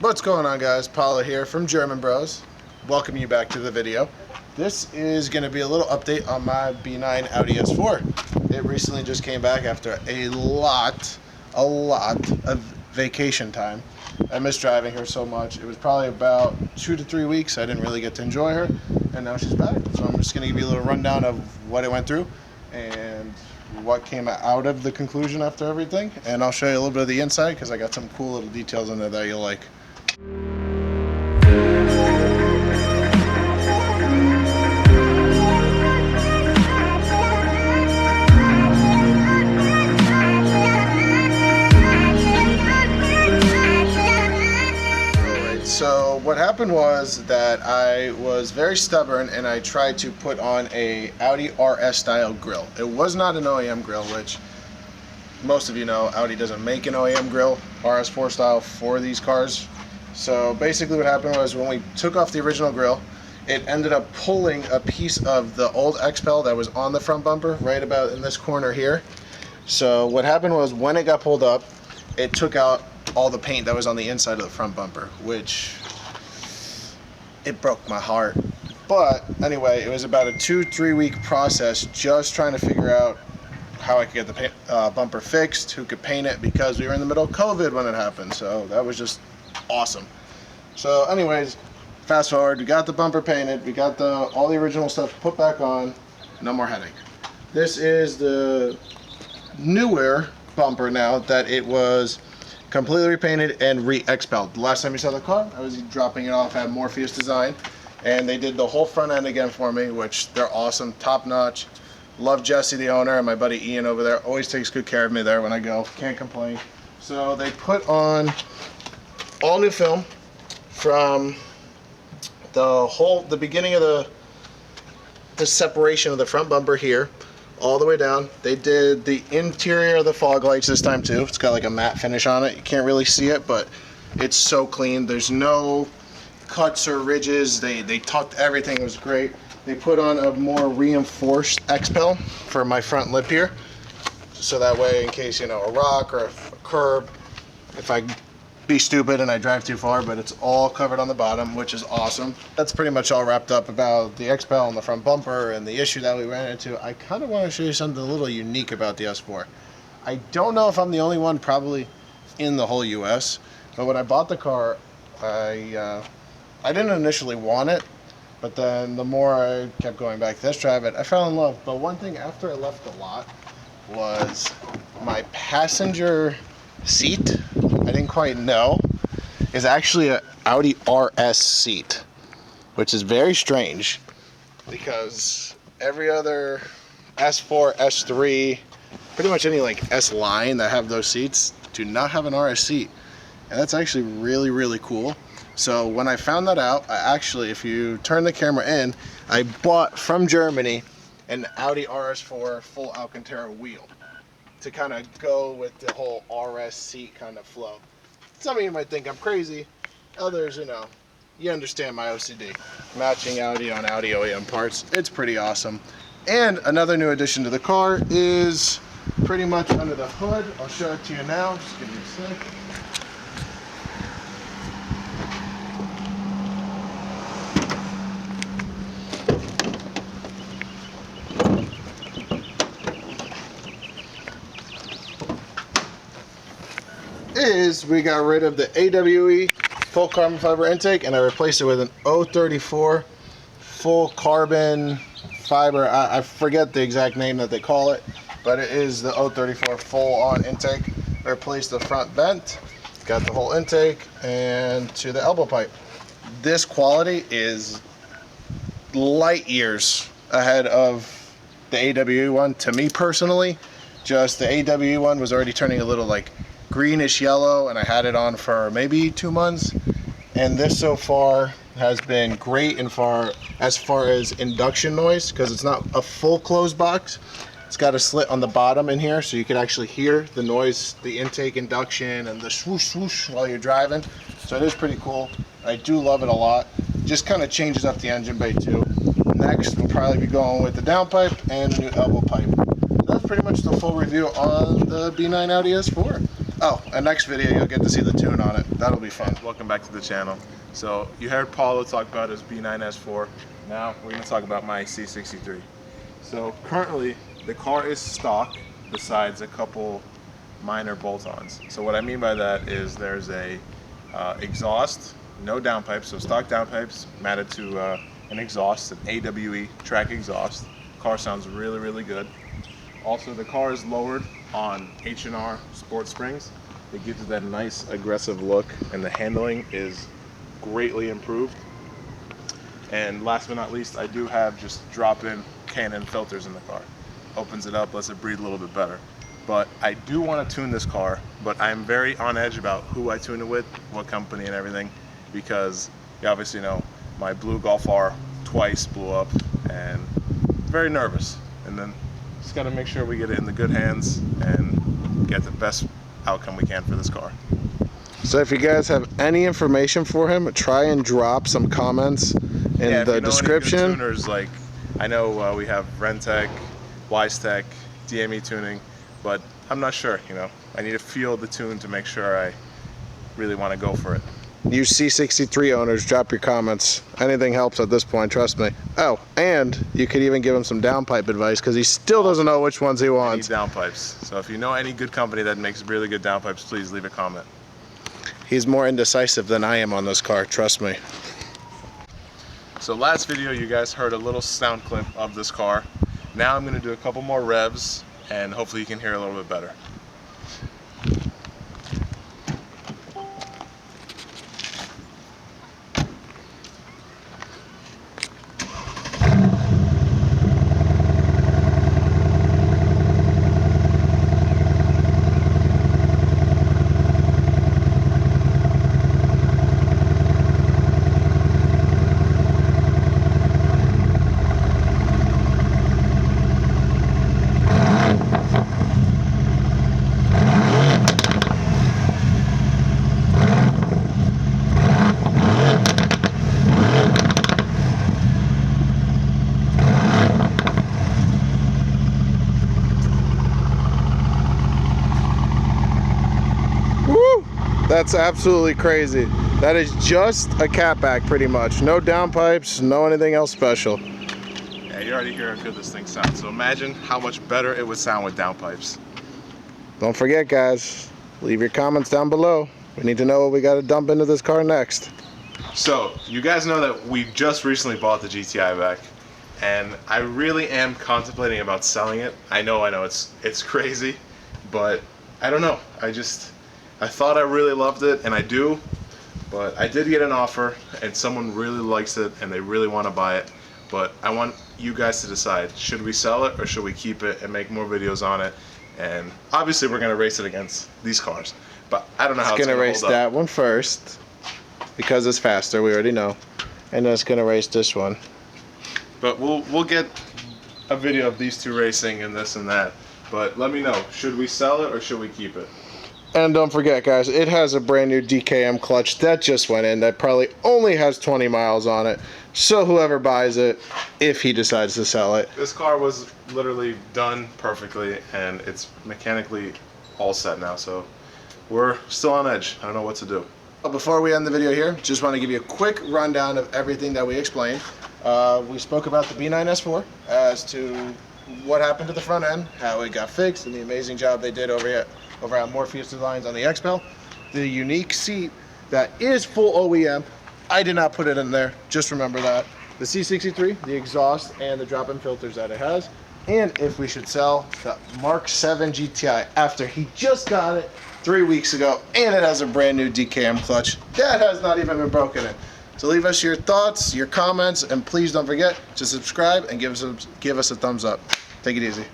What's going on, guys? Paolo here from German Bros. Welcome you back to the video. This is going to be a little update on my B9 Audi S4. It recently just came back after a lot of vacation time. I miss driving her so much. It was probably about 2 to 3 weeks. I didn't really get to enjoy her, and now she's back. So I'm just going to give you a little rundown of what it went through and what came out of the conclusion after everything. And I'll show you a little bit of the inside because I got some cool little details in there that you'll like. So what happened was that I was very stubborn and I tried to put on a Audi RS style grille. It was not an OEM grille, which most of you know Audi doesn't make an OEM grille, RS4 style, for these cars. So basically what happened was when we took off the original grille, it ended up pulling a piece of the old XPEL that was on the front bumper right about in this corner here. So what happened was when it got pulled up, it took out all the paint that was on the inside of the front bumper, which it broke my heart. But anyway, it was about a 2-3 week process just trying to figure out how I could get the paint, bumper fixed, who could paint it, because we were in the middle of COVID when it happened. So that was just awesome. So anyways, fast forward, we got the bumper painted, we got all the original stuff put back on, no more headache. This is the newer bumper now that it was completely repainted and re-expelled. The last time you saw the car, I was dropping it off at Morpheus Design, and they did the whole front end again for me, which they're awesome, top notch. Love Jesse, the owner, and my buddy Ian over there. Always takes good care of me there when I go. Can't complain. So they put on all new film from the beginning of the separation of the front bumper here all the way down. They did the interior of the fog lights this time too. It's got like a matte finish on it. You can't really see it, but it's so clean. There's no cuts or ridges. They tucked everything. It was great. They put on a more reinforced XPEL for my front lip here, so that way in case, you know, a rock or a curb, if I be stupid and I drive too far, but it's all covered on the bottom, which is awesome. That's pretty much all wrapped up about the XPEL and the front bumper and the issue that we ran into. I kind of want to show you something a little unique about the S4. I don't know if I'm the only one probably in the whole US, but when I bought the car, I didn't initially want it, but then the more I kept going back to test drive it, I fell in love. But one thing after I left the lot was my passenger seat, I didn't quite know, is actually an Audi RS seat, which is very strange because every other S4, S3, pretty much any like S line that have those seats do not have an RS seat, and that's actually really cool. So when I found that out, I actually, if you turn the camera in, I bought from Germany an Audi RS4 full Alcantara wheel to kind of go with the whole RS seat kind of flow. Some of you might think I'm crazy. Others, you know, you understand my OCD. Matching Audi on Audi OEM parts. It's pretty awesome. And another new addition to the car is pretty much under the hood. I'll show it to you now. Just give me a sec. We got rid of the AWE full carbon fiber intake and I replaced it with an 034 full carbon fiber. I forget the exact name that they call it, but it is the 034 full on intake. I replaced the front vent, got the whole intake, and to the elbow pipe. This quality is light years ahead of the AWE one to me personally. Just the AWE one was already turning a little like greenish yellow, and I had it on for maybe 2 months, and this so far has been great as far as induction noise, because it's not a full closed box. It's got a slit on the bottom in here, so you can actually hear the noise, the intake induction and the swoosh swoosh while you're driving. So it is pretty cool. I do love it a lot. Just kind of changes up the engine bay too. Next we'll probably be going with the downpipe and the new elbow pipe. That's pretty much the full review on the B9 Audi S4. Oh, and next video you'll get to see the tune on it. That'll be fun. Welcome back to the channel. So you heard Paolo talk about his B9 S4. Now we're going to talk about my C63. So currently the car is stock besides a couple minor bolt-ons. So what I mean by that is there's a exhaust, no downpipes, so stock downpipes mounted to an exhaust, an AWE track exhaust. Car sounds really, really good. Also, the car is lowered on H&R sport springs. It gives it that nice aggressive look, and the handling is greatly improved. And last but not least, I do have just drop-in Canon filters in the car. Opens it up, lets it breathe a little bit better. But I do want to tune this car, but I'm very on edge about who I tune it with, what company and everything, because you obviously know my blue Golf R twice blew up, and very nervous. And then just got to make sure we get it in the good hands and get the best outcome we can for this car. So if you guys have any information for him, try and drop some comments in the description. Any good tuners, like I know we have Rentec, WiseTech, DME tuning, but I'm not sure. I need to feel the tune to make sure I really want to go for it. You C63 owners, drop your comments. Anything helps at this point, trust me. Oh, and you could even give him some downpipe advice because he still doesn't know which ones he wants. I need downpipes. So if you know any good company that makes really good downpipes, please leave a comment. He's more indecisive than I am on this car, trust me. So last video you guys heard a little sound clip of this car. Now I'm going to do a couple more revs and hopefully you can hear a little bit better. That's absolutely crazy. That is just a catback pretty much. No downpipes, no anything else special. Yeah, you already hear how good this thing sounds. So imagine how much better it would sound with downpipes. Don't forget guys, leave your comments down below. We need to know what we got to dump into this car next. So you guys know that we just recently bought the GTI back, and I really am contemplating about selling it. I know it's crazy, but I don't know. I thought I really loved it, and I do, but I did get an offer, and someone really likes it, and they really want to buy it. But I want you guys to decide, should we sell it, or should we keep it and make more videos on it? And obviously we're going to race it against these cars, but I don't know how it's going to race that one first, because it's faster, we already know, and then it's going to race this one. But we'll get a video of these two racing and this and that, but let me know, should we sell it, or should we keep it? And don't forget guys, it has a brand new DKM clutch that just went in that probably only has 20 miles on it. So whoever buys it, if he decides to sell it. This car was literally done perfectly and it's mechanically all set now. So we're still on edge. I don't know what to do. Before we end the video here, just want to give you a quick rundown of everything that we explained. We spoke about the B9 S4 as to what happened to the front end, how it got fixed, and the amazing job they did over at Morpheus Designs on the X-Pel. The unique seat that is full OEM. I did not put it in there, just remember that. The C63, the exhaust, and the drop-in filters that it has. And if we should sell the Mark 7 GTI after he just got it 3 weeks ago, and it has a brand new DKM clutch that has not even been broken in. So leave us your thoughts, your comments, and please don't forget to subscribe and give us a thumbs up. Take it easy.